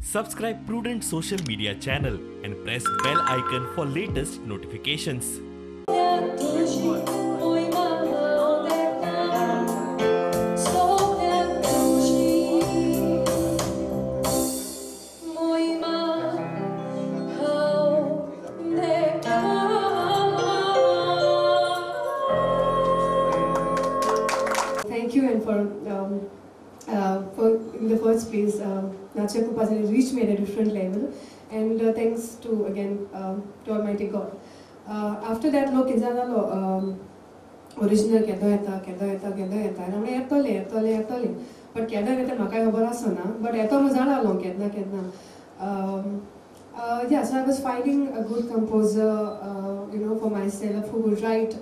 Subscribe Prudent social media channel and press bell icon for latest notifications. Thank you, and for in the first place, Kumpasar reached me at a different level, and thanks to again to Almighty God. After that, lo Kallzant lo original केदा and आमने येतले but केदा येता म्हाका खबर आसना but येतो मजा आलो केदना yeah, so I was finding a good composer for myself who would write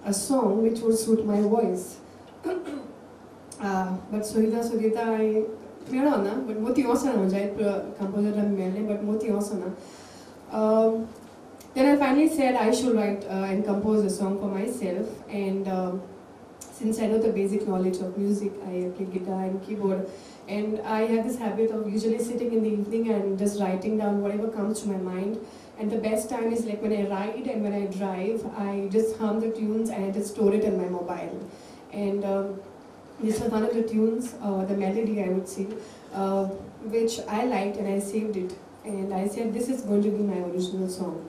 a song which would suit my voice. But Sugita I Mirana, but Moti Osana, composer and but Moti Osana. Then I finally said I should write and compose a song for myself, and since I know the basic knowledge of music, I play guitar and keyboard, and I have this habit of usually sitting in the evening and just writing down whatever comes to my mind. And the best time is like when I ride and when I drive, I just hum the tunes and I just store it in my mobile. And this was one of the tunes, the melody I would say, which I liked, and I saved it. And I said, this is going to be my original song.